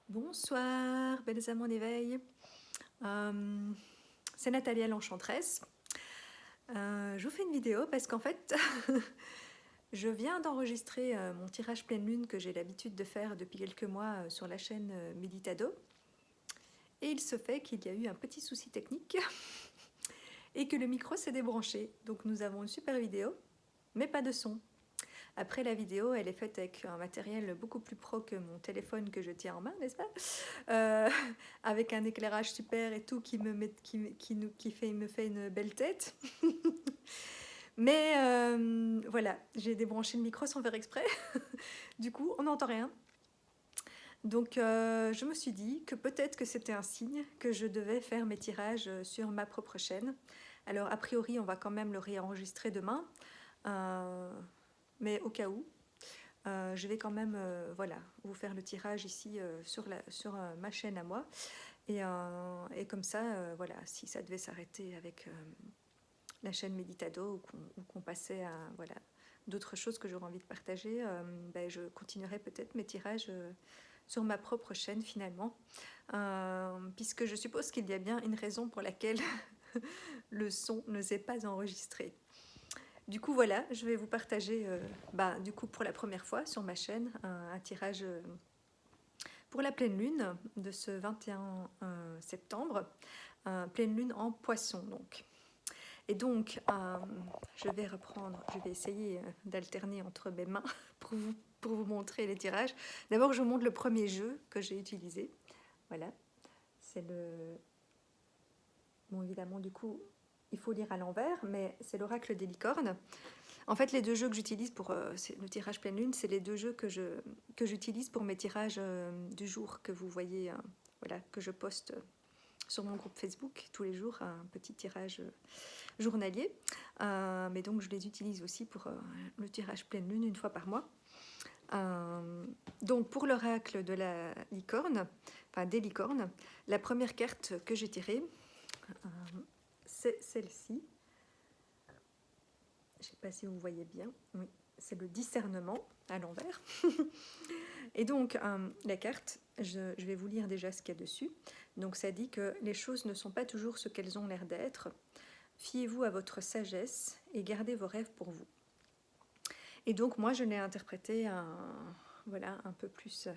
Bonsoir, belles âmes en éveil. Euh, c'est Nathalie l'Enchanteresse. Je vous fais une vidéo parce qu'en fait, je viens d'enregistrer mon tirage pleine lune que j'ai l'habitude de faire depuis quelques mois sur la chaîne Meditado. Et il se fait qu'il y a eu un petit souci technique et que le micro s'est débranché. Donc nous avons une super vidéo, mais pas de son. Après, la vidéo, elle est faite avec un matériel beaucoup plus pro que mon téléphone que je tiens en main, n'est-ce pas? Euh, avec un éclairage super et tout me fait une belle tête. Mais voilà, j'ai débranché le micro sans faire exprès. Du coup, on n'entend rien. Donc, je me suis dit que peut-être que c'était un signe que je devais faire mes tirages sur ma propre chaîne. Alors, a priori, on va quand même le réenregistrer demain. Euh, mais au cas où, je vais quand même voilà, vous faire le tirage ici sur ma chaîne à moi. Et comme ça, voilà, si ça devait s'arrêter avec la chaîne Meditado ou qu'on passait à voilà, d'autres choses que j'aurais envie de partager, ben, je continuerai peut-être mes tirages sur ma propre chaîne finalement. Puisque je suppose qu'il y a bien une raison pour laquelle le son ne s'est pas enregistré. Du coup, voilà, je vais vous partager, du coup, pour la première fois sur ma chaîne, un tirage pour la pleine lune de ce 21 septembre, pleine lune en poisson donc. Et donc, je vais essayer d'alterner entre mes mains pour vous montrer les tirages. D'abord, je vous montre le premier jeu que j'ai utilisé. Voilà, c'est le... Bon, évidemment, du coup, il faut lire à l'envers, mais c'est l'oracle des licornes. En fait, les deux jeux que j'utilise pour le tirage pleine lune, c'est les deux jeux que j'utilise pour mes tirages du jour que vous voyez, voilà, que je poste sur mon groupe Facebook tous les jours, un petit tirage journalier. Mais donc, je les utilise aussi pour le tirage pleine lune une fois par mois. Donc, pour l'oracle de la licorne, enfin des licornes, la première carte que j'ai tirée, c'est celle-ci. Je ne sais pas si vous voyez bien. Oui, c'est le discernement à l'envers. Et donc, la carte, je vais vous lire déjà ce qu'il y a dessus. Donc, ça dit que les choses ne sont pas toujours ce qu'elles ont l'air d'être. Fiez-vous à votre sagesse et gardez vos rêves pour vous. Et donc, moi, je l'ai interprété voilà, un peu plus...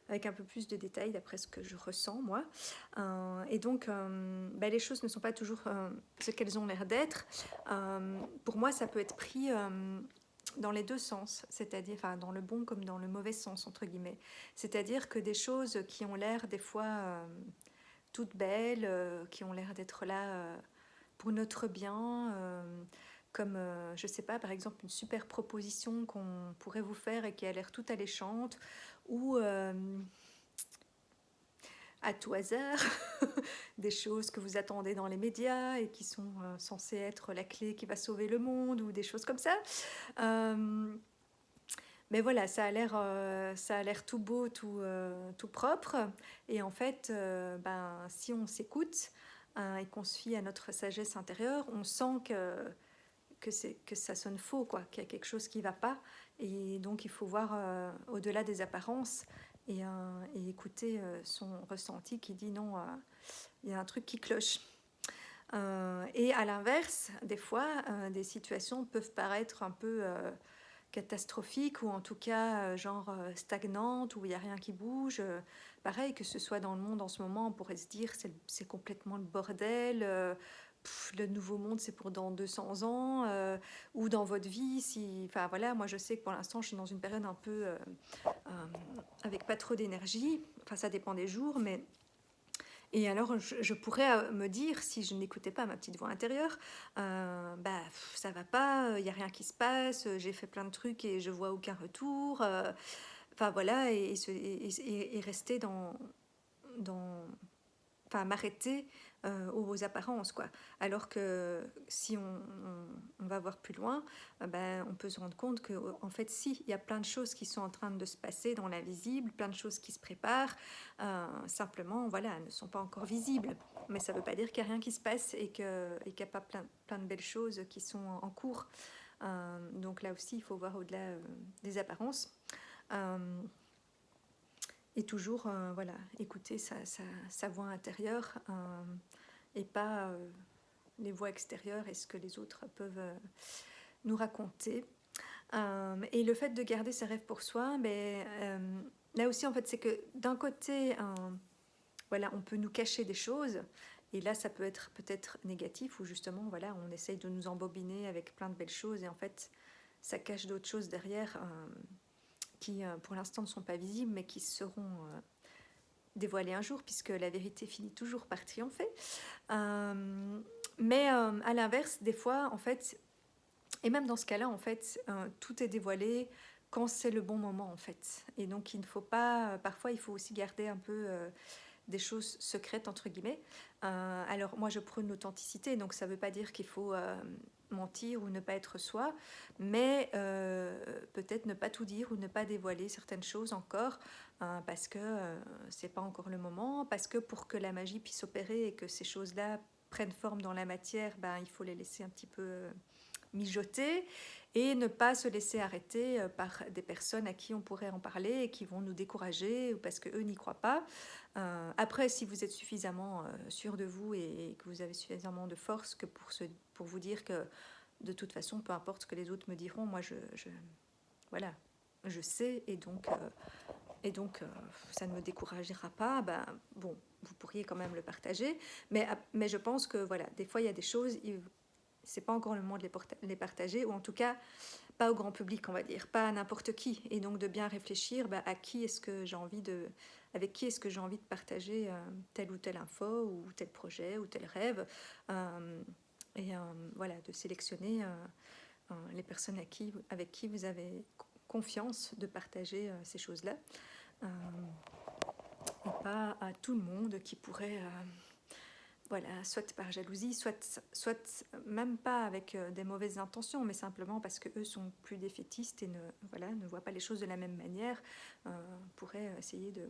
avec un peu plus de détails d'après ce que je ressens moi. Et donc, les choses ne sont pas toujours ce qu'elles ont l'air d'être. Pour moi, ça peut être pris dans les deux sens, c'est-à-dire enfin, dans le bon comme dans le mauvais sens, entre guillemets. C'est-à-dire que des choses qui ont l'air des fois toutes belles, qui ont l'air d'être là pour notre bien, comme, je sais pas, par exemple, une super proposition qu'on pourrait vous faire et qui a l'air toute alléchante, ou à tout hasard, des choses que vous attendez dans les médias et qui sont censées être la clé qui va sauver le monde, ou des choses comme ça. Mais voilà, ça a l'air tout beau, tout propre. Et en fait, si on s'écoute et qu'on se fie à notre sagesse intérieure, on sent que ça sonne faux, quoi, qu'il y a quelque chose qui ne va pas. Et donc, il faut voir au-delà des apparences et écouter son ressenti qui dit non, il y a un truc qui cloche. Et à l'inverse, des fois, des situations peuvent paraître un peu catastrophiques ou en tout cas stagnantes, où il n'y a rien qui bouge. Pareil, que ce soit dans le monde en ce moment, on pourrait se dire c'est complètement le bordel. Le nouveau monde, c'est pour dans 200 ans, ou dans votre vie. Enfin voilà, moi je sais que pour l'instant, je suis dans une période un peu avec pas trop d'énergie. Enfin, ça dépend des jours, mais et alors, je pourrais me dire, si je n'écoutais pas ma petite voix intérieure, ça va pas, il n'y a rien qui se passe, j'ai fait plein de trucs et je vois aucun retour. Enfin voilà, et rester dans, enfin m'arrêter aux apparences, quoi. Alors que si on va voir plus loin, on peut se rendre compte que en fait si, il y a plein de choses qui sont en train de se passer dans l'invisible, plein de choses qui se préparent, simplement voilà, elles ne sont pas encore visibles, mais ça ne veut pas dire qu'il n'y a rien qui se passe et qu'il n'y a pas plein de belles choses qui sont en cours. Donc là aussi, il faut voir au-delà des apparences. et toujours voilà, écouter sa voix intérieure et pas les voix extérieures et ce que les autres peuvent nous raconter. Et le fait de garder ses rêves pour soi, là aussi en fait c'est que d'un côté voilà, on peut nous cacher des choses et là ça peut être peut-être négatif ou justement voilà, on essaye de nous embobiner avec plein de belles choses et en fait ça cache d'autres choses derrière qui pour l'instant ne sont pas visibles mais qui seront dévoilées un jour puisque la vérité finit toujours par triompher. Mais à l'inverse, des fois en fait, et même dans ce cas-là en fait, tout est dévoilé quand c'est le bon moment en fait. Et donc il ne faut pas, parfois il faut aussi garder un peu des choses secrètes entre guillemets. Alors moi je prône l'authenticité, donc ça ne veut pas dire qu'il faut mentir ou ne pas être soi, mais peut-être ne pas tout dire ou ne pas dévoiler certaines choses encore parce que c'est pas encore le moment, parce que pour que la magie puisse opérer et que ces choses-là prennent forme dans la matière, il faut les laisser un petit peu mijoter et ne pas se laisser arrêter par des personnes à qui on pourrait en parler et qui vont nous décourager parce qu'eux n'y croient pas. Après, si vous êtes suffisamment sûr de vous et que vous avez suffisamment de force que pour vous dire que de toute façon, peu importe ce que les autres me diront, moi voilà, je sais et donc ça ne me découragera pas, bon, vous pourriez quand même le partager, mais je pense que voilà, des fois il y a des choses, c'est pas encore le moment de les partager, ou en tout cas pas au grand public, on va dire, pas à n'importe qui, et donc de bien réfléchir à qui est-ce que j'ai envie avec qui est-ce que j'ai envie de partager telle ou telle info ou tel projet ou tel rêve, et voilà, de sélectionner les personnes avec qui vous avez confiance de partager ces choses-là, et pas à tout le monde qui pourrait voilà, soit par jalousie, soit même pas avec des mauvaises intentions, mais simplement parce qu'eux sont plus défaitistes et ne voient pas les choses de la même manière, pourraient essayer de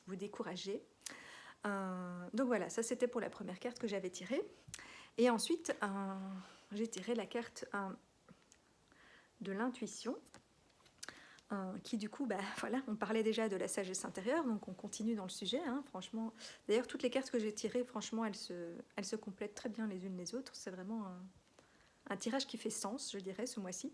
vous décourager. Donc voilà, ça c'était pour la première carte que j'avais tirée. Et ensuite, j'ai tiré la carte de l'intuition. Qui du coup, voilà, on parlait déjà de la sagesse intérieure, donc on continue dans le sujet, franchement. D'ailleurs, toutes les cartes que j'ai tirées, franchement, elles se complètent très bien les unes les autres. C'est vraiment un tirage qui fait sens, je dirais, ce mois-ci.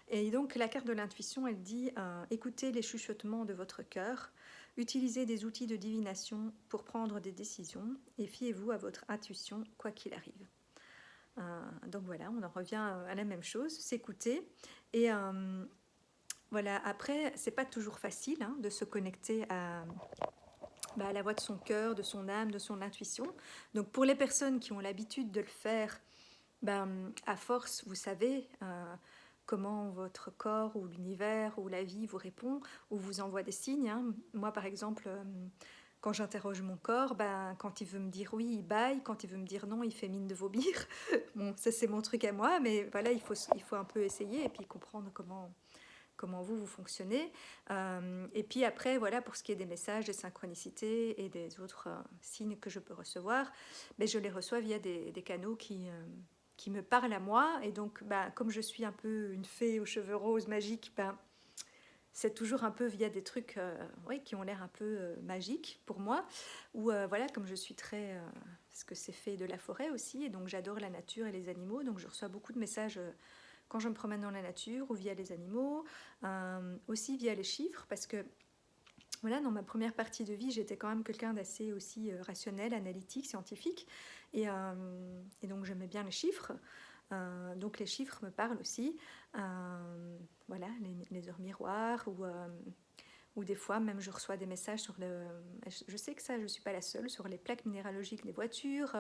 Et donc, la carte de l'intuition, elle dit écoutez les chuchotements de votre cœur, utilisez des outils de divination pour prendre des décisions et fiez-vous à votre intuition, quoi qu'il arrive. Donc voilà, on en revient à la même chose, s'écouter et voilà, après, c'est pas toujours facile de se connecter à la voix de son cœur, de son âme, de son intuition. Donc pour les personnes qui ont l'habitude de le faire, à force, vous savez comment votre corps ou l'univers ou la vie vous répond ou vous envoie des signes. Moi, par exemple, quand j'interroge mon corps, quand il veut me dire oui, il bâille, quand il veut me dire non, il fait mine de vomir. Bon, ça c'est mon truc à moi, mais voilà, il faut un peu essayer et puis comprendre comment vous fonctionnez. Et puis après, voilà, pour ce qui est des messages, des synchronicités et des autres signes que je peux recevoir, je les reçois via des canaux qui me parlent à moi. Et donc, comme je suis un peu une fée aux cheveux roses magiques, c'est toujours un peu via des trucs qui ont l'air un peu magiques pour moi. Ou voilà, comme je suis très... parce que c'est fait de la forêt aussi, et donc j'adore la nature et les animaux, donc je reçois beaucoup de messages quand je me promène dans la nature ou via les animaux, aussi via les chiffres, parce que voilà, dans ma première partie de vie, j'étais quand même quelqu'un d'assez aussi rationnel, analytique, scientifique, et donc j'aimais bien les chiffres. Donc les chiffres me parlent aussi. Voilà, les heures miroirs ou des fois même je reçois des messages sur le... Je sais que ça, je ne suis pas la seule, sur les plaques minéralogiques des voitures.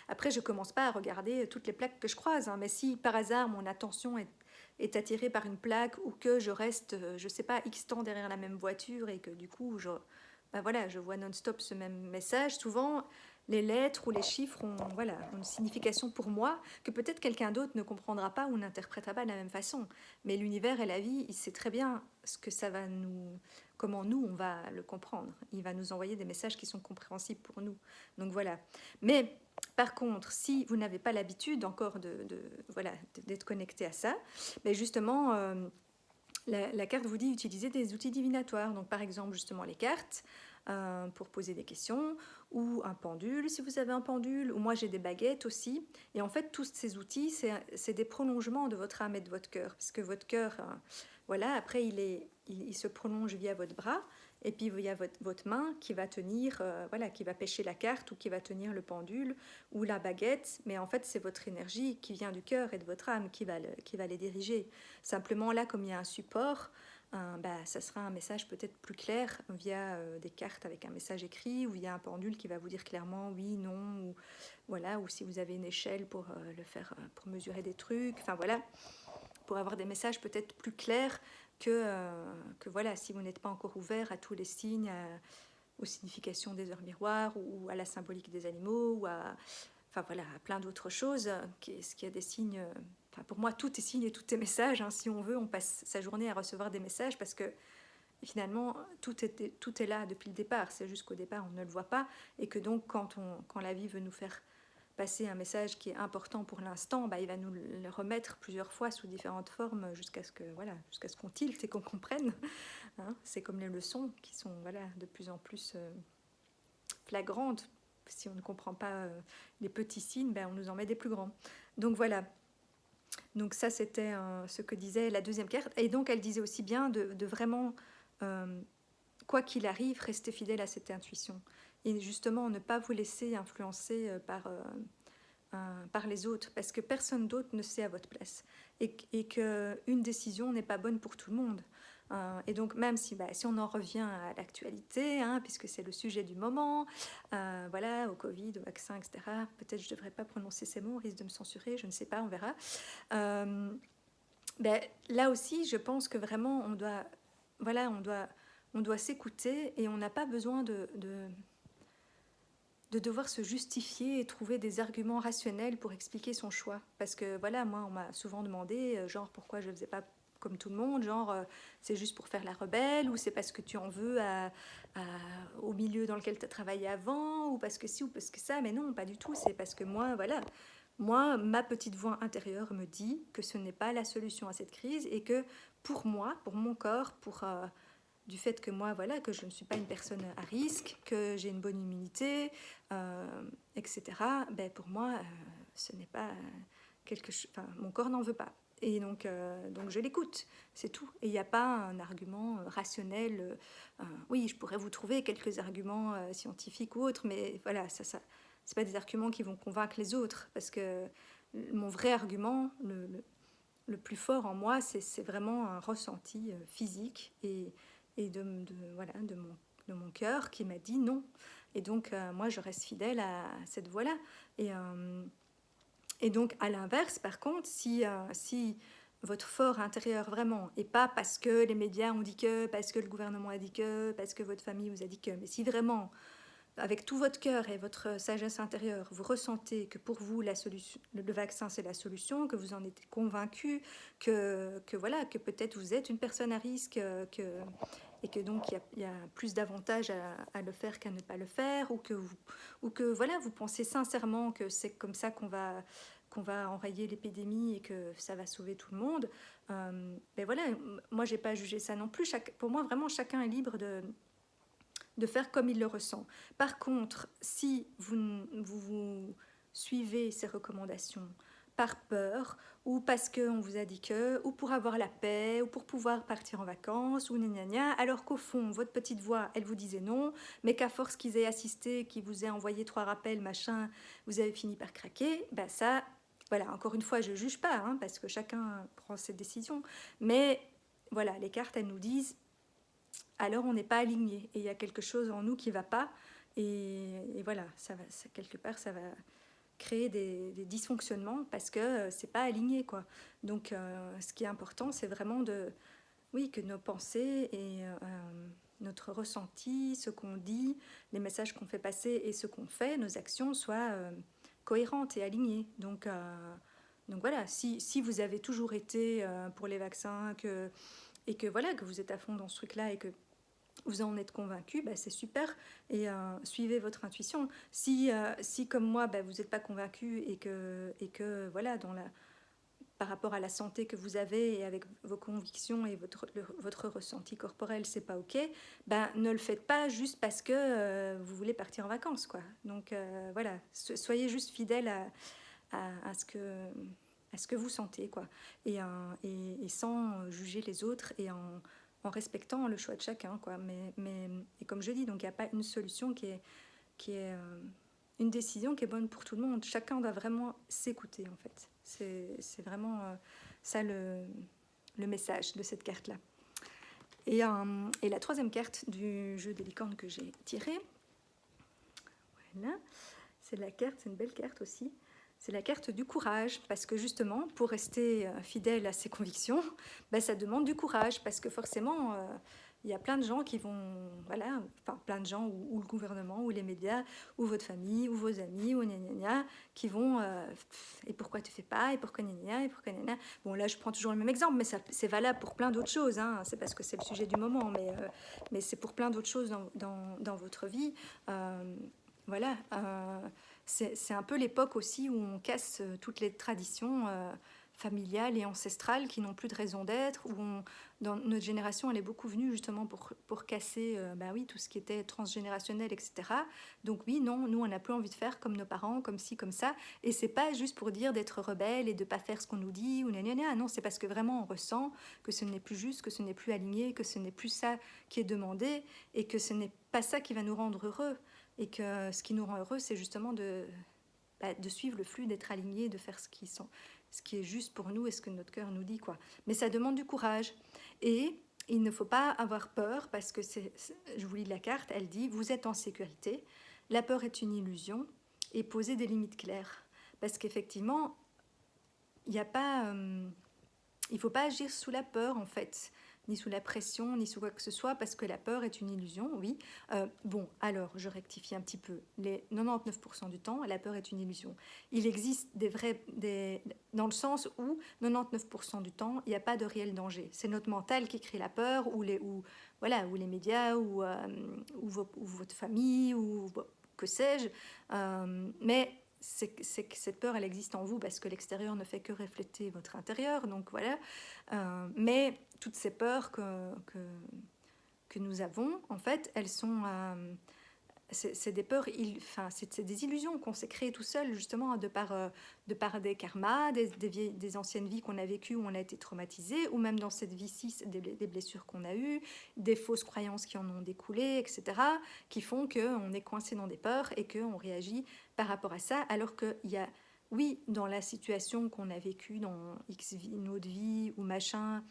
Après, je ne commence pas à regarder toutes les plaques que je croise, mais si par hasard mon attention est attirée par une plaque ou que je reste, je ne sais pas, X temps derrière la même voiture et que du coup, voilà, je vois non-stop ce même message, souvent les lettres ou les chiffres ont une signification pour moi que peut-être quelqu'un d'autre ne comprendra pas ou n'interprétera pas de la même façon. Mais l'univers et la vie, il sait très bien ce que ça va comment nous on va le comprendre. Il va nous envoyer des messages qui sont compréhensibles pour nous. Donc voilà. Mais par contre, si vous n'avez pas l'habitude encore d'être connecté à ça, justement la carte vous dit utiliser des outils divinatoires. Donc par exemple justement les cartes pour poser des questions, ou un pendule si vous avez un pendule, ou moi j'ai des baguettes aussi. Et en fait tous ces outils c'est des prolongements de votre âme et de votre cœur, parce que votre cœur, voilà, après il se prolonge via votre bras, et puis il y a votre main qui va tenir, voilà, qui va pêcher la carte, ou qui va tenir le pendule ou la baguette. Mais en fait c'est votre énergie qui vient du cœur et de votre âme qui va les diriger. Simplement là, comme il y a un support, ça sera un message peut-être plus clair via des cartes avec un message écrit, ou via un pendule qui va vous dire clairement oui, non, ou voilà, ou si vous avez une échelle pour le faire, pour mesurer des trucs, enfin voilà, pour avoir des messages peut-être plus clairs que voilà, si vous n'êtes pas encore ouvert à tous les signes, aux significations des heures miroirs, ou à la symbolique des animaux, ou à, enfin voilà, à plein d'autres choses, ce qui a des signes. Enfin, pour moi, tout est signe et tout est message. Hein. Si on veut, on passe sa journée à recevoir des messages, parce que finalement, tout est là depuis le départ. C'est juste qu'au départ, on ne le voit pas, et que donc, quand la vie veut nous faire passer un message qui est important pour l'instant, il va nous le remettre plusieurs fois sous différentes formes, jusqu'à ce que voilà, jusqu'à ce qu'on tilte et qu'on comprenne. Hein. C'est comme les leçons qui sont voilà, de plus en plus flagrantes. Si on ne comprend pas les petits signes, on nous en met des plus grands. Donc voilà. Donc ça, c'était ce que disait la deuxième carte. Et donc, elle disait aussi bien de vraiment, quoi qu'il arrive, rester fidèle à cette intuition. Et justement, ne pas vous laisser influencer par les autres, parce que personne d'autre ne sait à votre place. Et qu'une décision n'est pas bonne pour tout le monde. Et donc même si on en revient à l'actualité, hein, puisque c'est le sujet du moment, voilà, au Covid, au vaccin, etc. Peut-être je ne devrais pas prononcer ces mots, on risque de me censurer, je ne sais pas, on verra. Là aussi, je pense que vraiment, voilà, on doit s'écouter, et on n'a pas besoin de devoir se justifier et trouver des arguments rationnels pour expliquer son choix. Parce que voilà, moi, on m'a souvent demandé, genre, pourquoi je ne faisais pas comme tout le monde, genre, c'est juste pour faire la rebelle, ou c'est parce que tu en veux au milieu dans lequel tu as travaillé avant, ou parce que ci, ou parce que ça. Mais non, pas du tout. C'est parce que moi, voilà, moi, ma petite voix intérieure me dit que ce n'est pas la solution à cette crise, et que pour moi, pour mon corps, du fait que moi, voilà, que je ne suis pas une personne à risque, que j'ai une bonne immunité, etc., pour moi, ce n'est pas quelque chose. Enfin, mon corps n'en veut pas. Et donc je l'écoute, c'est tout. Et il n'y a pas un argument rationnel. Oui, je pourrais vous trouver quelques arguments scientifiques ou autres, mais voilà, c'est pas des arguments qui vont convaincre les autres, parce que mon vrai argument, le plus fort en moi, c'est vraiment un ressenti physique, et voilà, de mon cœur qui m'a dit non. Et donc, moi, je reste fidèle à cette voie-là. Et donc, à l'inverse, par contre, si votre fort intérieur vraiment, et pas parce que les médias ont dit que, parce que le gouvernement a dit que, parce que votre famille vous a dit que, mais si vraiment, avec tout votre cœur et votre sagesse intérieure, vous ressentez que pour vous, le vaccin, c'est la solution, que vous en êtes convaincu, que voilà, que peut-être vous êtes une personne à risque, et que donc il y a plus d'avantages à le faire qu'à ne pas le faire, ou que voilà, vous pensez sincèrement que c'est comme ça qu'on va enrayer l'épidémie et que ça va sauver tout le monde. Voilà, moi j'ai pas jugé ça non plus. Pour moi, vraiment, chacun est libre de faire comme il le ressent. Par contre, si vous suivez ces recommandations par peur, ou parce qu'on vous a dit que, ou pour avoir la paix, ou pour pouvoir partir en vacances, ou gna gna, alors qu'au fond, votre petite voix, elle vous disait non, mais qu'à force qu'ils aient assisté, qu'ils vous aient envoyé 3 rappels, machin, vous avez fini par craquer, ça, voilà, encore une fois, je ne juge pas, hein, parce que chacun prend ses décisions, mais voilà, les cartes, elles nous disent, alors on n'est pas aligné, et il y a quelque chose en nous qui ne va pas, et voilà, quelque part, ça va créer des dysfonctionnements, parce que c'est pas aligné, quoi. Donc ce qui est important, c'est vraiment que nos pensées et notre ressenti, ce qu'on dit, les messages qu'on fait passer et ce qu'on fait, nos actions soient cohérentes et alignées. Donc voilà, si vous avez toujours été pour les vaccins, et que voilà, que vous êtes à fond dans ce truc-là, et que vous en êtes convaincu, c'est super, et suivez votre intuition. Si comme moi, vous n'êtes pas convaincu, et que voilà, par rapport à la santé que vous avez et avec vos convictions et votre ressenti corporel, c'est pas ok, ben ne le faites pas juste parce que vous voulez partir en vacances, quoi. Donc voilà, soyez juste fidèle à ce que vous sentez, quoi. Et sans juger les autres et en respectant le choix de chacun, quoi. Et comme je dis, donc il n'y a pas une solution qui est une décision qui est bonne pour tout le monde. Chacun doit vraiment s'écouter, en fait. C'est vraiment ça le message de cette carte-là. Et la troisième carte du jeu des licornes que j'ai tirée, voilà, c'est une belle carte aussi. C'est la carte du courage, parce que justement, pour rester fidèle à ses convictions, ben, ça demande du courage, parce que forcément, il y a plein de gens qui vont, voilà, enfin plein de gens, ou le gouvernement, ou les médias, ou votre famille, ou vos amis, ou gna gna gna, qui vont, et pourquoi tu fais pas, et pourquoi gna gna, et pourquoi gna gna. Bon, là, je prends toujours le même exemple, mais c'est valable pour plein d'autres choses, hein. C'est parce que c'est le sujet du moment, mais c'est pour plein d'autres choses dans votre vie. Voilà, c'est un peu l'époque aussi où on casse toutes les traditions familiales et ancestrales qui n'ont plus de raison d'être, dans notre génération, elle est beaucoup venue justement pour casser bah oui, tout ce qui était transgénérationnel, etc. Donc oui, non, nous, on n'a plus envie de faire comme nos parents, comme ci, comme ça. Et c'est pas juste pour dire d'être rebelle et de pas faire ce qu'on nous dit, ou gna gna gna. Non, c'est parce que vraiment on ressent que ce n'est plus juste, que ce n'est plus aligné, que ce n'est plus ça qui est demandé, et que ce n'est pas ça qui va nous rendre heureux. Et que ce qui nous rend heureux, c'est justement de suivre le flux, d'être aligné, de faire ce qui est juste pour nous et ce que notre cœur nous dit, quoi. Mais ça demande du courage. Et il ne faut pas avoir peur, parce que je vous lis la carte, elle dit, vous êtes en sécurité, la peur est une illusion, et posez des limites claires. Parce qu'effectivement, il ne faut pas agir sous la peur, en fait, ni sous la pression, ni sous quoi que ce soit, parce que la peur est une illusion, oui. Bon, alors, je rectifie un petit peu. Les 99% du temps, la peur est une illusion. Il existe dans le sens où 99% du temps, il n'y a pas de réel danger. C'est notre mental qui crée la peur, ou les médias, ou votre famille, ou que sais-je. Mais c'est que cette peur, elle existe en vous parce que l'extérieur ne fait que refléter votre intérieur. Donc voilà. Mais toutes ces peurs que nous avons, en fait, elles sont... c'est des peurs, c'est des illusions qu'on s'est créées tout seul, justement, de par des karmas, des anciennes vies qu'on a vécues où on a été traumatisé, ou même dans cette vie-ci, des blessures qu'on a eues, des fausses croyances qui en ont découlé, etc., qui font qu'on est coincé dans des peurs et qu'on réagit par rapport à ça, alors qu'il y a, oui, dans la situation qu'on a vécue dans X vie, une autre vie, ou machin,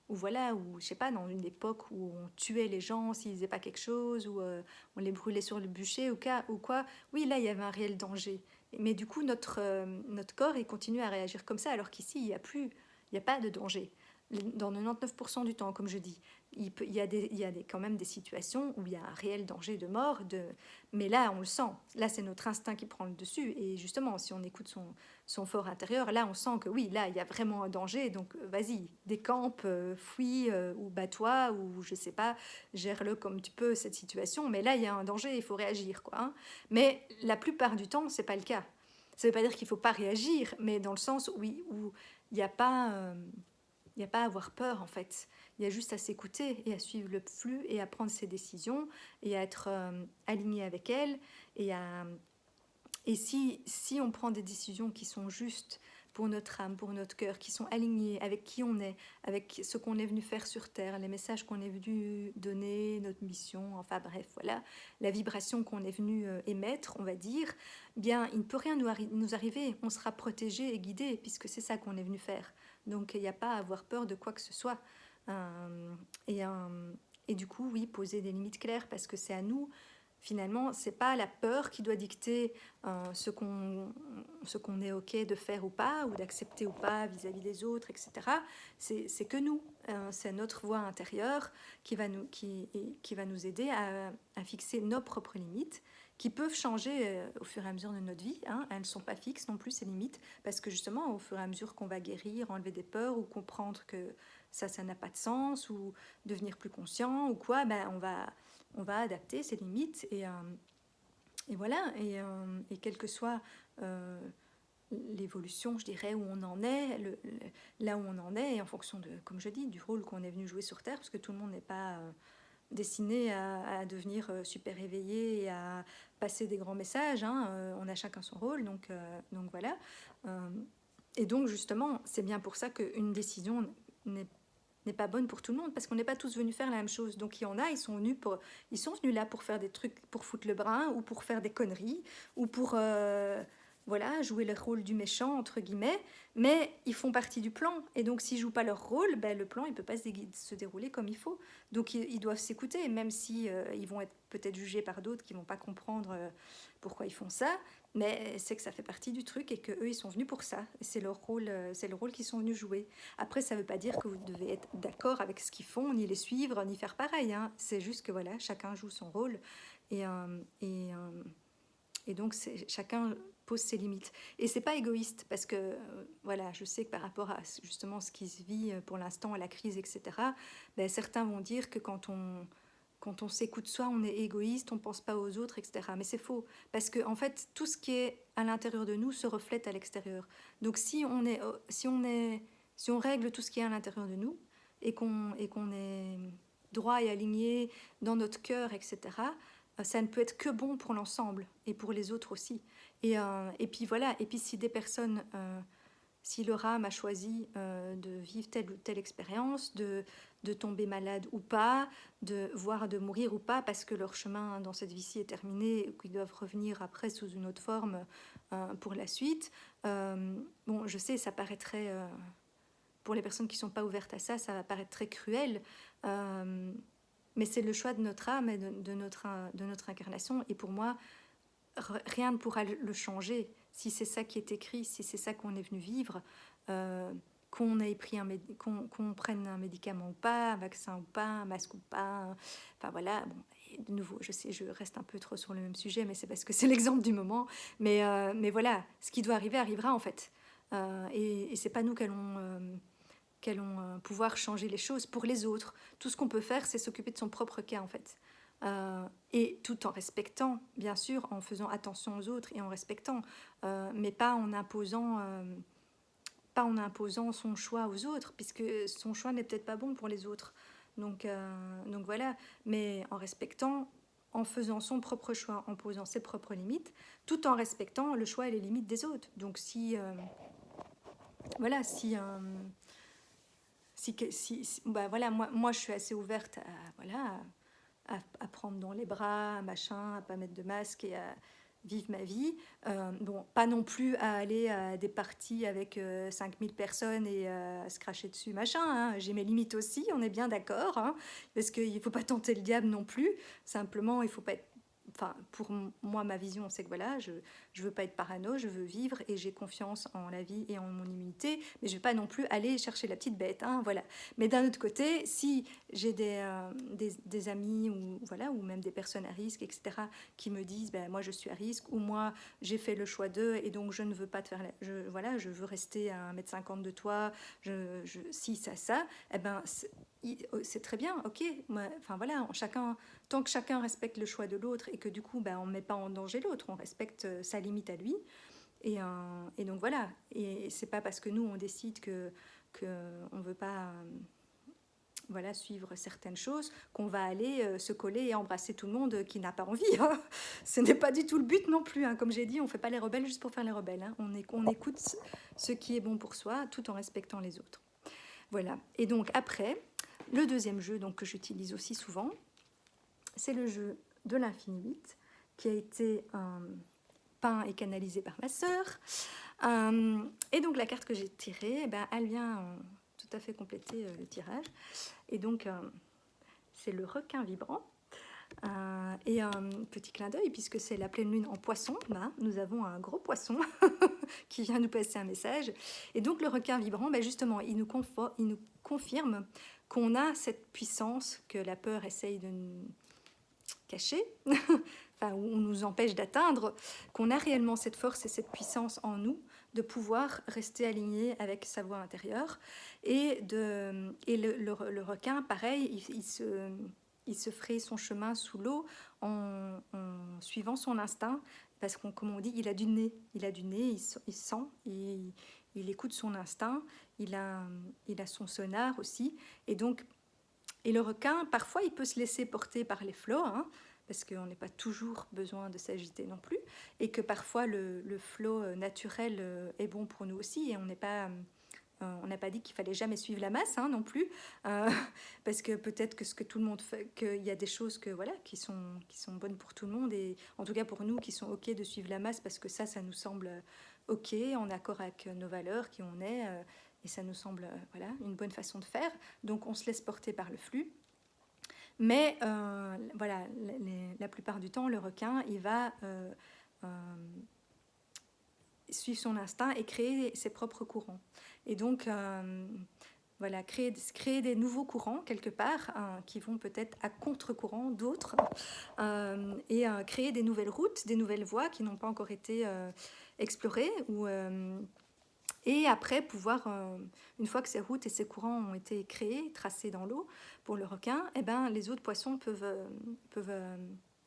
ou voilà, ou je sais pas, dans une époque où on tuait les gens s'ils faisaient pas quelque chose, ou on les brûlait sur le bûcher ou quoi, oui, là, il y avait un réel danger. Mais du coup, notre corps, il continue à réagir comme ça, alors qu'ici, il n'y a pas de danger. Dans 99% du temps, comme je dis, il y a quand même des situations où il y a un réel danger de mort, mais là, on le sent. Là, c'est notre instinct qui prend le dessus. Et justement, si on écoute son fort intérieur, là, on sent que oui, là, il y a vraiment un danger. Donc, vas-y, décampe, fuis, ou bats-toi, ou je sais pas, gère-le comme tu peux, cette situation. Mais là, il y a un danger, il faut réagir, quoi, hein. Mais la plupart du temps, c'est pas le cas. Ça veut pas dire qu'il faut pas réagir, mais dans le sens où il n'y a pas... il n'y a pas à avoir peur, en fait. Il y a juste à s'écouter et à suivre le flux et à prendre ses décisions et à être aligné avec elles. Et si on prend des décisions qui sont justes pour notre âme, pour notre cœur, qui sont alignées avec qui on est, avec ce qu'on est venu faire sur Terre, les messages qu'on est venu donner, notre mission, enfin bref, voilà, la vibration qu'on est venu émettre, on va dire, bien, il ne peut rien nous arriver. On sera protégé et guidé, puisque c'est ça qu'on est venu faire. Donc, il n'y a pas à avoir peur de quoi que ce soit. Euh, et, euh, et du coup, oui, poser des limites claires, parce que c'est à nous. Finalement, c'est pas la peur qui doit dicter ce qu'on est ok de faire ou pas, ou d'accepter ou pas vis-à-vis des autres, etc. C'est que nous, c'est notre voix intérieure qui va nous aider à fixer nos propres limites, qui peuvent changer au fur et à mesure de notre vie, hein. Elles ne sont pas fixes non plus, ces limites, parce que justement, au fur et à mesure qu'on va guérir, enlever des peurs, ou comprendre que ça n'a pas de sens, ou devenir plus conscient, ou quoi, ben on va adapter ses limites, et voilà, et quel que soit l'évolution, je dirais, où on en est, là où on en est, et en fonction de, comme je dis, du rôle qu'on est venu jouer sur Terre, parce que tout le monde n'est pas destiné à devenir super éveillé et à passer des grands messages, hein. On a chacun son rôle, donc voilà. Euh, et donc justement, c'est bien pour ça qu'une décision n'est pas bonne pour tout le monde, parce qu'on n'est pas tous venus faire la même chose. Donc il y en a, ils sont venus là pour faire des trucs, pour foutre le brin, ou pour faire des conneries, ou pour voilà, jouer le rôle du méchant, entre guillemets, mais ils font partie du plan. Et donc s'ils jouent pas leur rôle, ben, le plan il peut pas se dérouler comme il faut. Donc ils doivent s'écouter, même si ils vont être peut-être jugés par d'autres qui vont pas comprendre pourquoi ils font ça. Mais c'est que ça fait partie du truc et qu'eux, ils sont venus pour ça. C'est leur rôle, c'est le rôle qu'ils sont venus jouer. Après, ça ne veut pas dire que vous devez être d'accord avec ce qu'ils font, ni les suivre, ni faire pareil, hein. C'est juste que voilà, chacun joue son rôle et, et donc chacun pose ses limites. Et c'est pas égoïste parce que voilà, je sais que par rapport à justement ce qui se vit pour l'instant, à la crise, etc., ben, certains vont dire que quand on s'écoute soi, on est égoïste, on ne pense pas aux autres, etc. Mais c'est faux, parce que en fait, tout ce qui est à l'intérieur de nous se reflète à l'extérieur. Donc si on règle tout ce qui est à l'intérieur de nous et qu'on est droit et aligné dans notre cœur, etc., ça ne peut être que bon pour l'ensemble et pour les autres aussi. Et puis voilà, et puis si des personnes... si leur âme a choisi de vivre telle ou telle expérience, de tomber malade ou pas, voire de mourir ou pas, parce que leur chemin dans cette vie-ci est terminé, qu'ils doivent revenir après sous une autre forme pour la suite. Bon, je sais, ça paraîtrait, pour les personnes qui ne sont pas ouvertes à ça, ça va paraître très cruel, mais c'est le choix de notre âme et de notre incarnation. Et pour moi, rien ne pourra le changer. Si c'est ça qui est écrit, si c'est ça qu'on est venu vivre, qu'on ait pris qu'on prenne un médicament ou pas, un vaccin ou pas, un masque ou pas, enfin voilà. Bon, et de nouveau, je sais, je reste un peu trop sur le même sujet, mais c'est parce que c'est l'exemple du moment. Mais voilà, ce qui doit arriver arrivera en fait. Et c'est pas nous qu'allons pouvoir changer les choses pour les autres. Tout ce qu'on peut faire, c'est s'occuper de son propre cas en fait. Et tout en respectant, bien sûr, en faisant attention aux autres et en respectant, mais pas en imposant son choix aux autres, puisque son choix n'est peut-être pas bon pour les autres. Donc voilà, mais en respectant, en faisant son propre choix, en posant ses propres limites, tout en respectant le choix et les limites des autres. Donc voilà, bah voilà, moi je suis assez ouverte à voilà à prendre dans les bras, machin, à pas mettre de masque et à vivre ma vie. Bon, pas non plus à aller à des parties avec 5000 personnes et à se cracher dessus, machin, hein. J'ai mes limites aussi, on est bien d'accord, hein, parce qu'il ne faut pas tenter le diable non plus. Simplement, il ne faut pas être... Enfin, pour moi, ma vision, c'est que voilà, je ne veux pas être parano, je veux vivre et j'ai confiance en la vie et en mon immunité, mais je ne vais pas non plus aller chercher la petite bête, hein, voilà. Mais d'un autre côté, si j'ai des amis ou, voilà, ou même des personnes à risque, etc., qui me disent ben, moi je suis à risque, ou moi j'ai fait le choix d'eux et donc je ne veux pas te faire. Voilà, je veux rester à 1,50 m de toi, si ça, eh ben, c'est très bien, ok. Enfin voilà, tant que chacun respecte le choix de l'autre et que du coup ben, on ne met pas en danger l'autre, on respecte sa limite à lui. Et donc voilà, et c'est pas parce que nous on décide que on veut pas voilà, suivre certaines choses, qu'on va aller se coller et embrasser tout le monde qui n'a pas envie, hein. Ce n'est pas du tout le but non plus, hein. Comme j'ai dit, on ne fait pas les rebelles juste pour faire les rebelles, hein. On écoute ce qui est bon pour soi tout en respectant les autres. Voilà. Et donc après, le deuxième jeu donc, que j'utilise aussi souvent, c'est le jeu de l'infini 8, qui a été peint et canalisé par ma sœur. Et donc la carte que j'ai tirée, eh ben, elle vient tout à fait compléter le tirage. Et donc, c'est le requin vibrant. Et un petit clin d'œil, puisque c'est la pleine lune en poisson, ben, nous avons un gros poisson qui vient nous passer un message. Et donc, le requin vibrant, ben, justement, il nous confirme qu'on a cette puissance que la peur essaye de nous cacher, enfin, ou nous empêche d'atteindre, qu'on a réellement cette force et cette puissance en nous de pouvoir rester aligné avec sa voix intérieure. Et le requin, pareil, il se ferait son chemin sous l'eau en suivant son instinct, parce qu'on, comme on dit, il a du nez, il sent, il écoute son instinct, il a son sonar aussi, et donc, et le requin, parfois, il peut se laisser porter par les flots, hein, parce qu'on n'est pas toujours besoin de s'agiter non plus, et que parfois le flot naturel est bon pour nous aussi, et on n'est pas... on n'a pas dit qu'il fallait jamais suivre la masse, hein, non plus, euh, parce que peut-être que ce que tout le monde fait, qu'il y a des choses que voilà qui sont bonnes pour tout le monde, et en tout cas pour nous qui sont ok de suivre la masse, parce que ça nous semble ok, en accord avec nos valeurs, qui on est, et ça nous semble voilà une bonne façon de faire. Donc on se laisse porter par le flux. Mais voilà, la plupart du temps, le requin, il va suivre son instinct et créer ses propres courants. Et donc, voilà, créer des nouveaux courants quelque part, qui vont peut-être à contre-courant d'autres, et créer des nouvelles routes, des nouvelles voies qui n'ont pas encore été explorées, et après pouvoir, une fois que ces routes et ces courants ont été créés, tracés dans l'eau pour le requin, eh ben, les autres poissons peuvent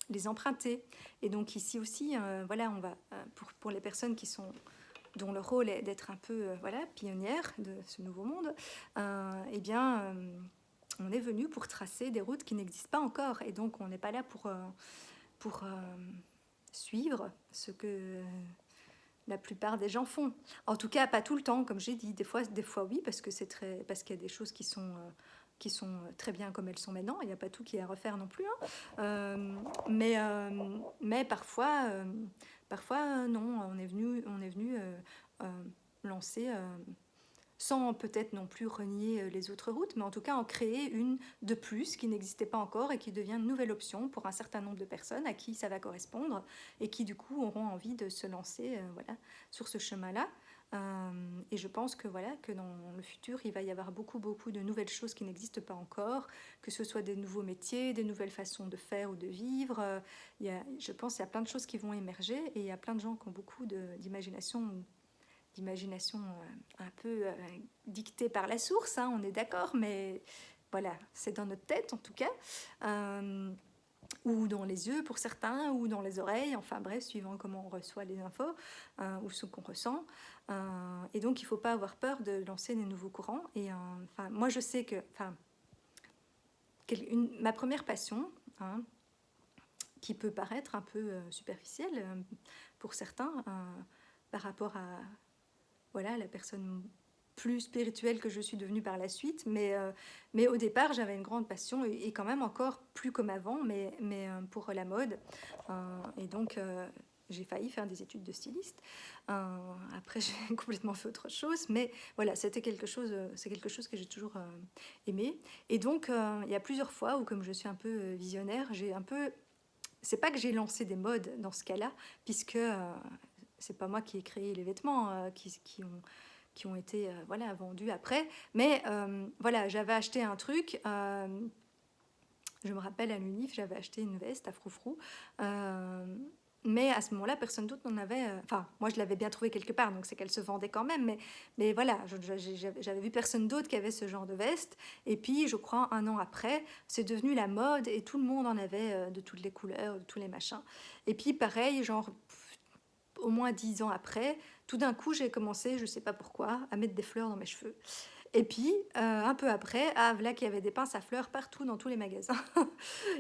les emprunter. Et donc ici aussi, voilà, on va, pour les personnes dont le rôle est d'être un peu voilà, pionnière de ce nouveau monde, eh bien, on est venu pour tracer des routes qui n'existent pas encore. Et donc on n'est pas là pour suivre ce que la plupart des gens font. En tout cas, pas tout le temps, comme j'ai dit. Des fois oui, parce qu'il y a des choses qui sont très bien comme elles sont maintenant. Il n'y a pas tout qui est à refaire non plus, hein. Mais parfois, non. On est venu lancer, sans peut-être non plus renier les autres routes, mais en tout cas en créer une de plus qui n'existait pas encore et qui devient une nouvelle option pour un certain nombre de personnes à qui ça va correspondre et qui du coup auront envie de se lancer voilà, sur ce chemin-là. Et je pense que, voilà, que dans le futur, il va y avoir beaucoup de nouvelles choses qui n'existent pas encore, que ce soit des nouveaux métiers, des nouvelles façons de faire ou de vivre. Je pense qu'il y a plein de choses qui vont émerger et il y a plein de gens qui ont beaucoup d'imagination un peu dictée par la source, hein, on est d'accord, mais voilà, c'est dans notre tête en tout cas, ou dans les yeux pour certains, ou dans les oreilles, enfin bref, suivant comment on reçoit les infos, ou ce qu'on ressent. Et donc il ne faut pas avoir peur de lancer des nouveaux courants. Et moi je sais que ma première passion, hein, qui peut paraître un peu superficielle pour certains, par rapport à voilà, la personne plus spirituelle que je suis devenue par la suite, mais au départ j'avais une grande passion, et quand même encore plus comme avant, mais pour la mode, et donc j'ai failli faire des études de styliste. Après j'ai complètement fait autre chose, mais voilà, c'est quelque chose que j'ai toujours aimé. Et donc il y a plusieurs fois où, comme je suis un peu visionnaire, c'est pas que j'ai lancé des modes dans ce cas-là, puisque c'est pas moi qui ai créé les vêtements qui ont été voilà, vendus après. Mais voilà, j'avais acheté un truc. Je me rappelle, à l'UNIF, j'avais acheté une veste à froufrou. Mais à ce moment-là, personne d'autre n'en avait... Enfin, moi, je l'avais bien trouvée quelque part, donc c'est qu'elle se vendait quand même. Mais voilà, j'avais vu personne d'autre qui avait ce genre de veste. Et puis, je crois, un an après, c'est devenu la mode et tout le monde en avait de toutes les couleurs, de tous les machins. Et puis, pareil, genre, au moins 10 ans après, tout d'un coup, j'ai commencé, je ne sais pas pourquoi, à mettre des fleurs dans mes cheveux. Et puis, un peu après, voilà qu'il y avait des pinces à fleurs partout dans tous les magasins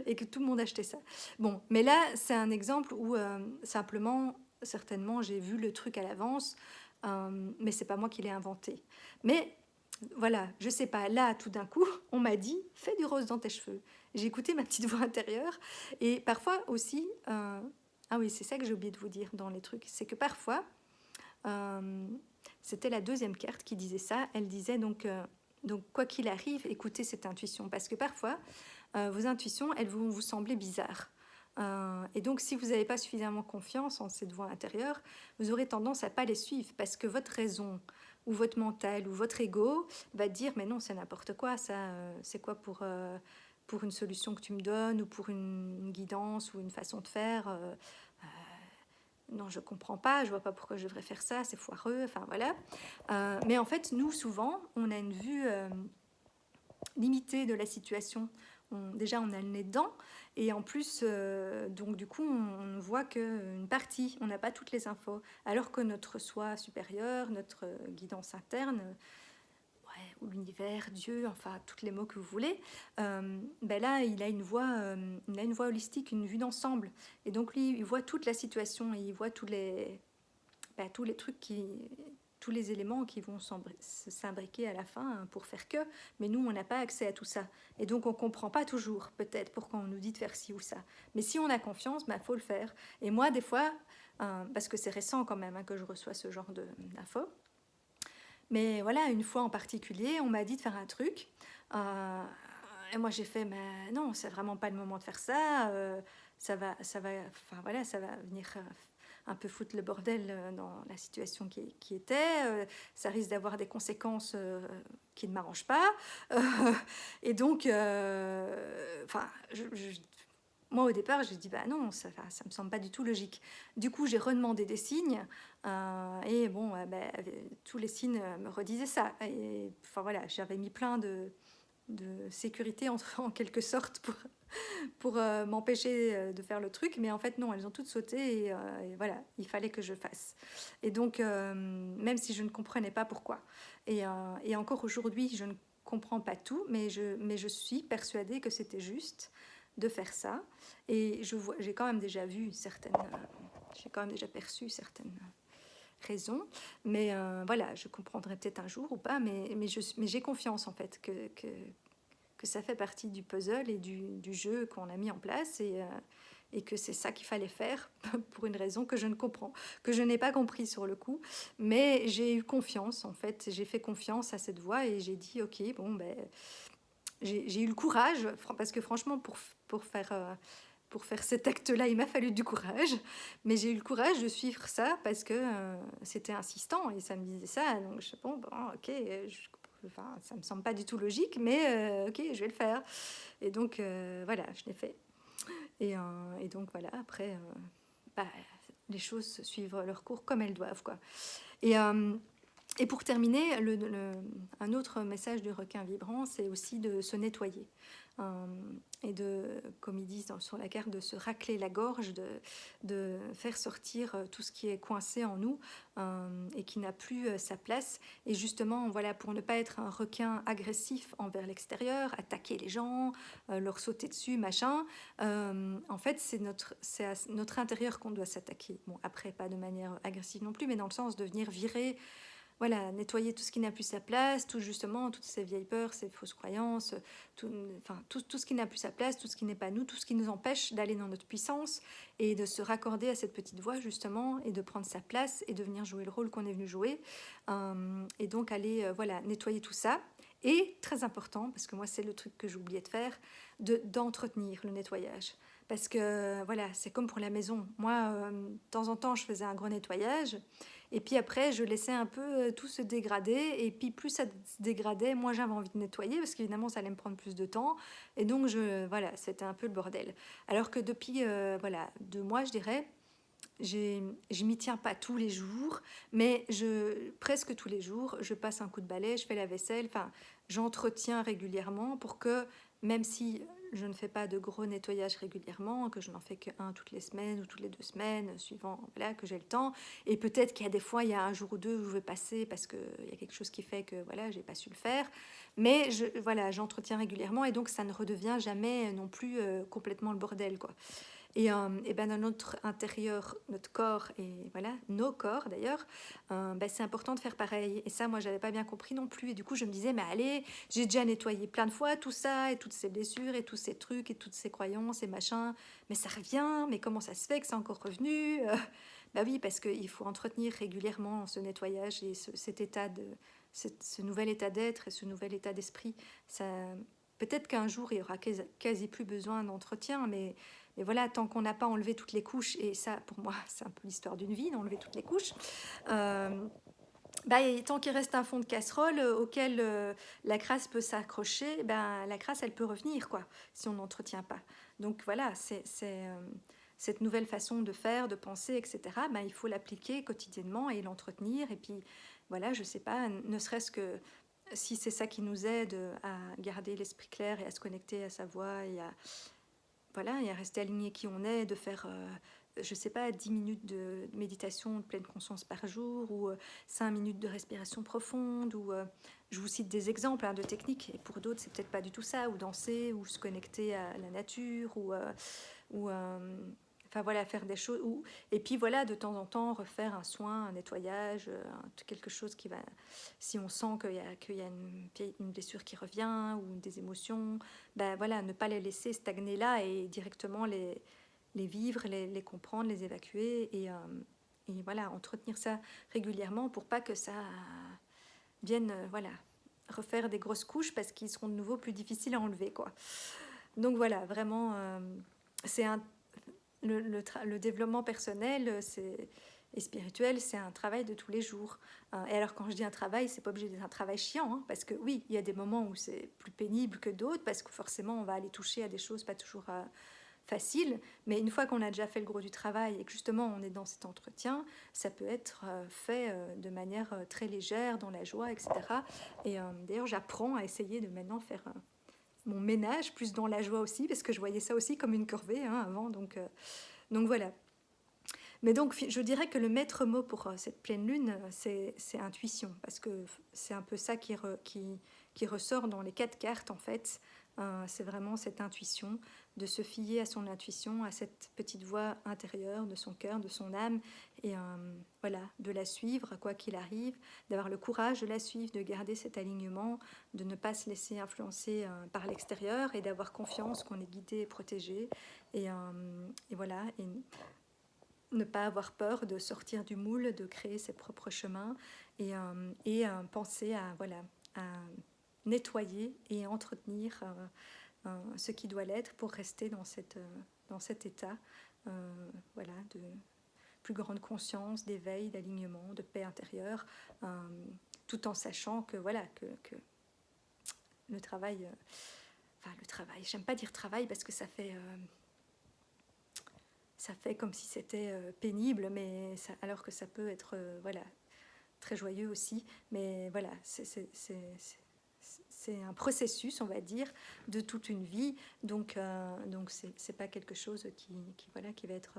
et que tout le monde achetait ça. Bon, mais là, c'est un exemple où simplement, certainement, j'ai vu le truc à l'avance, mais c'est pas moi qui l'ai inventé. Mais voilà, je sais pas, là, tout d'un coup, on m'a dit, fais du rose dans tes cheveux. J'ai écouté ma petite voix intérieure, et parfois aussi, ah oui, c'est ça que j'ai oublié de vous dire dans les trucs, c'est que parfois, c'était la deuxième carte qui disait ça. Elle disait donc quoi qu'il arrive, écoutez cette intuition. Parce que parfois, vos intuitions, elles vont vous sembler bizarres. Et donc, si vous n'avez pas suffisamment confiance en cette voix intérieure, vous aurez tendance à ne pas les suivre. Parce que votre raison, ou votre mental, ou votre ego va dire « Mais non, c'est n'importe quoi, ça. C'est quoi pour une solution que tu me donnes, ou pour une guidance, ou une façon de faire non, je comprends pas, je vois pas pourquoi je devrais faire ça, c'est foireux, enfin voilà. Mais en fait, nous, souvent, on a une vue limitée de la situation. déjà on a le nez dedans, et en plus, donc du coup, on ne voit qu'une partie, on n'a pas toutes les infos, alors que notre soi supérieur, notre guidance interne, ouais, ou l'univers, Dieu, enfin tous les mots que vous voulez, ben là il a une voix holistique, une vue d'ensemble, et donc lui il voit toute la situation, et il voit tous les trucs tous les éléments qui vont s'imbriquer à la fin pour faire que, mais nous on n'a pas accès à tout ça, et donc on comprend pas toujours peut-être pourquoi on nous dit de faire ci ou ça, mais si on a confiance, ben faut le faire. Et moi des fois, parce que c'est récent quand même que je reçois ce genre d'infos, mais voilà, une fois en particulier, on m'a dit de faire un truc. Et moi j'ai fait, mais non, c'est vraiment pas le moment de faire ça. Enfin voilà, ça va venir un peu foutre le bordel dans la situation qui était. Ça risque d'avoir des conséquences qui ne m'arrangent pas. Euh, et donc, enfin, moi au départ j'ai dit bah non, ça me semble pas du tout logique. Du coup j'ai redemandé des signes, et bon bah, tous les signes me redisaient ça, et enfin voilà, j'avais mis plein de sécurité en quelque sorte pour m'empêcher de faire le truc, mais en fait non, elles ont toutes sauté, et voilà, il fallait que je fasse. Et donc même si je ne comprenais pas pourquoi, et encore aujourd'hui je ne comprends pas tout, mais je suis persuadée que c'était juste de faire ça, et j'ai quand même déjà vu j'ai quand même déjà perçu certaines raisons, mais voilà, je comprendrai peut-être un jour ou pas, mais j'ai confiance en fait que ça fait partie du puzzle et du jeu qu'on a mis en place, et que c'est ça qu'il fallait faire pour une raison que je ne comprends, que je n'ai pas compris sur le coup, mais j'ai eu confiance en fait, j'ai fait confiance à cette voix, et j'ai dit ok, bon ben j'ai eu le courage, parce que franchement pour faire cet acte-là, il m'a fallu du courage, mais j'ai eu le courage de suivre ça parce que c'était insistant et ça me disait ça, donc je bon ok, enfin, ça me semble pas du tout logique, mais ok, je vais le faire. Et donc voilà, je l'ai fait. Et donc voilà, après, bah, les choses suivent leur cours comme elles doivent, quoi. Et, euh, et pour terminer, un autre message du requin vibrant, c'est aussi de se nettoyer. Euh, et de, comme ils disent sur la carte, de se racler la gorge, de faire sortir tout ce qui est coincé en nous, et qui n'a plus sa place. Et justement, voilà, pour ne pas être un requin agressif envers l'extérieur, attaquer les gens, leur sauter dessus, machin, en fait, c'est à notre intérieur qu'on doit s'attaquer. Bon, après, pas de manière agressive non plus, mais dans le sens de venir virer, voilà, nettoyer tout ce qui n'a plus sa place, tout justement, toutes ces vieilles peurs, ces fausses croyances, tout ce qui n'a plus sa place, tout ce qui n'est pas nous, tout ce qui nous empêche d'aller dans notre puissance, et de se raccorder à cette petite voix justement, et de prendre sa place et de venir jouer le rôle qu'on est venu jouer, et donc aller voilà, nettoyer tout ça. Et très important, parce que moi c'est le truc que j'oubliais de faire, d'entretenir le nettoyage. Parce que voilà, c'est comme pour la maison. Moi, de temps en temps, je faisais un gros nettoyage, et puis après, je laissais un peu tout se dégrader. Et puis plus ça se dégradait, moins j'avais envie de nettoyer, parce qu'évidemment, ça allait me prendre plus de temps. Et donc, voilà, c'était un peu le bordel. Alors que depuis voilà, 2 mois, je dirais, je m'y tiens pas tous les jours, mais presque tous les jours, je passe un coup de balai, je fais la vaisselle, enfin, j'entretiens régulièrement pour que, même si je ne fais pas de gros nettoyage régulièrement, que je n'en fais qu'un toutes les semaines ou toutes les 2 semaines, suivant voilà, que j'ai le temps, et peut-être qu'il y a des fois, il y a un jour ou deux où je vais passer parce qu'il y a quelque chose qui fait que voilà, j'ai pas su le faire, mais voilà, j'entretiens régulièrement, et donc ça ne redevient jamais non plus complètement le bordel, quoi. Et ben dans notre intérieur, notre corps, et voilà, nos corps d'ailleurs, ben c'est important de faire pareil. Et ça, moi, j'avais pas bien compris non plus. Et du coup, je me disais, mais allez, j'ai déjà nettoyé plein de fois tout ça, et toutes ces blessures, et tous ces trucs, et toutes ces croyances, et machin. Mais ça revient, mais comment ça se fait que c'est encore revenu Bah oui, parce qu'il faut entretenir régulièrement ce nettoyage, et cet état ce nouvel état d'être et ce nouvel état d'esprit. Ça, peut-être qu'un jour, il y aura quasi plus besoin d'entretien, mais voilà, tant qu'on n'a pas enlevé toutes les couches, et ça, pour moi, c'est un peu l'histoire d'une vie, d'enlever toutes les couches, bah, et tant qu'il reste un fond de casserole auquel la crasse peut s'accrocher, ben, la crasse, elle peut revenir, quoi, si on n'entretient pas. Donc voilà, cette nouvelle façon de faire, de penser, etc., ben, il faut l'appliquer quotidiennement et l'entretenir. Et puis, voilà, je sais pas, ne serait-ce que si c'est ça qui nous aide à garder l'esprit clair et à se connecter à sa voix et à, voilà, et à rester aligné qui on est, de faire, je sais pas, 10 minutes de méditation de pleine conscience par jour, ou 5 minutes de respiration profonde, ou je vous cite des exemples hein, de techniques, et pour d'autres c'est peut-être pas du tout ça, ou danser, ou se connecter à la nature, ou enfin voilà, faire des choses, et puis voilà, de temps en temps refaire un soin, un nettoyage, quelque chose qui va, si on sent qu'il y a une blessure qui revient, ou des émotions, ben voilà, ne pas les laisser stagner là, et directement les vivre, les comprendre, les évacuer, et voilà, entretenir ça régulièrement pour pas que ça vienne, voilà, refaire des grosses couches, parce qu'ils seront de nouveau plus difficiles à enlever, quoi. Donc voilà, vraiment, c'est le développement personnel et spirituel, c'est un travail de tous les jours. Et alors quand je dis un travail, c'est pas obligé d'être un travail chiant, hein, parce que oui, il y a des moments où c'est plus pénible que d'autres, parce que forcément on va aller toucher à des choses pas toujours faciles, mais une fois qu'on a déjà fait le gros du travail et que justement on est dans cet entretien, ça peut être fait de manière très légère, dans la joie, etc. Et d'ailleurs j'apprends à essayer de maintenant faire mon ménage plus dans la joie aussi, parce que je voyais ça aussi comme une corvée hein, avant, donc voilà. Mais donc je dirais que le maître mot pour cette pleine lune, c'est intuition, parce que c'est un peu ça qui ressort dans les 4 cartes en fait. C'est vraiment cette intuition, de se fier à son intuition, à cette petite voix intérieure de son cœur, de son âme, et voilà, de la suivre quoi qu'il arrive, d'avoir le courage de la suivre, de garder cet alignement, de ne pas se laisser influencer par l'extérieur, et d'avoir confiance qu'on est guidé et protégé, et voilà, et ne pas avoir peur de sortir du moule, de créer ses propres chemins, et penser à, voilà, à nettoyer et entretenir ce qui doit l'être pour rester dans cet état voilà, de plus grande conscience, d'éveil, d'alignement, de paix intérieure, tout en sachant que voilà que le travail, enfin le travail, j'aime pas dire travail parce que ça fait comme si c'était pénible, mais ça, alors que ça peut être voilà, très joyeux aussi. Mais voilà, c'est un processus, on va dire, de toute une vie. Donc c'est pas quelque chose voilà, qui va être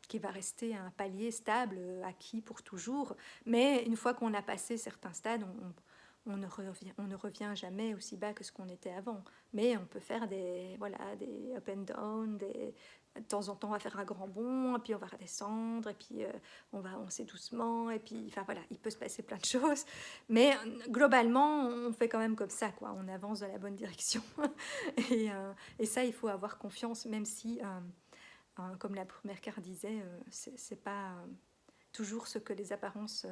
qui va rester un palier stable, acquis pour toujours. Mais une fois qu'on a passé certains stades, on ne revient jamais aussi bas que ce qu'on était avant. Mais on peut faire des up and down, de temps en temps on va faire un grand bond, et puis on va redescendre, et puis on va avancer doucement, et puis enfin voilà, il peut se passer plein de choses. Mais globalement, on fait quand même comme ça, quoi. On avance dans la bonne direction. et ça, il faut avoir confiance, même si comme la première carte disait, c'est pas toujours ce que les apparences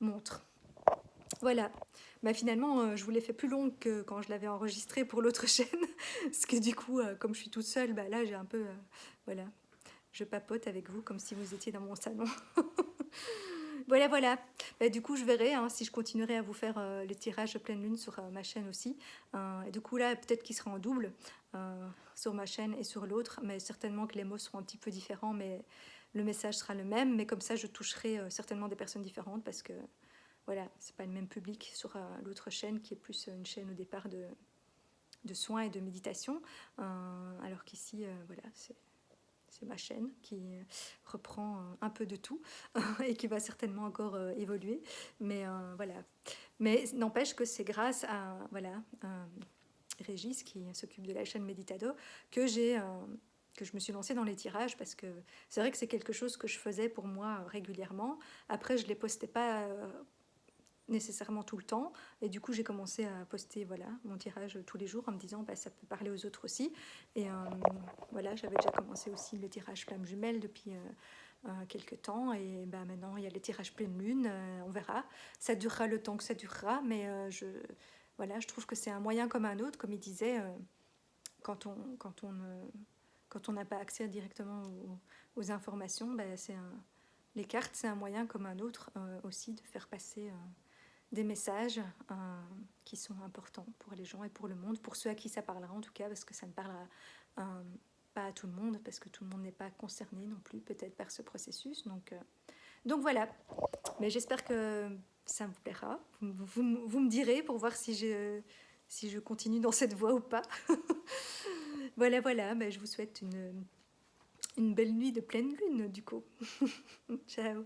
montrent. Voilà. Bah, finalement, je vous l'ai fait plus long que quand je l'avais enregistré pour l'autre chaîne, parce que du coup, comme je suis toute seule, bah, là j'ai un peu, voilà, je papote avec vous comme si vous étiez dans mon salon. Voilà, voilà. Bah, du coup, je verrai hein, si je continuerai à vous faire les tirages de pleine lune sur ma chaîne aussi. Et du coup, là, peut-être qu'il sera en double sur ma chaîne et sur l'autre, mais certainement que les mots seront un petit peu différents, mais le message sera le même. Mais comme ça, je toucherai certainement des personnes différentes, parce que voilà, c'est pas le même public sur l'autre chaîne, qui est plus une chaîne au départ de soins et de méditation, alors qu'ici, voilà, c'est ma chaîne qui reprend un peu de tout et qui va certainement encore évoluer. Mais voilà. Mais n'empêche que c'est grâce à voilà, Régis qui s'occupe de la chaîne Meditado que je me suis lancée dans les tirages, parce que c'est vrai que c'est quelque chose que je faisais pour moi régulièrement. Après, je ne les postais pas nécessairement tout le temps, et du coup j'ai commencé à poster voilà, mon tirage tous les jours en me disant bah, ça peut parler aux autres aussi, et voilà, j'avais déjà commencé aussi le tirage flamme jumelle depuis quelques temps, et bah, maintenant il y a les tirages pleine lune, on verra, ça durera le temps que ça durera, mais voilà, je trouve que c'est un moyen comme un autre, comme il disait, quand on n'a pas accès directement aux informations, bah, les cartes c'est un moyen comme un autre aussi de faire passer des messages qui sont importants pour les gens et pour le monde, pour ceux à qui ça parlera en tout cas, parce que ça ne parlera pas à tout le monde, parce que tout le monde n'est pas concerné non plus peut-être par ce processus. Donc voilà, mais j'espère que ça vous plaira. Vous me direz pour voir si je continue dans cette voie ou pas. Voilà, voilà, ben, je vous souhaite une belle nuit de pleine lune du coup. Ciao.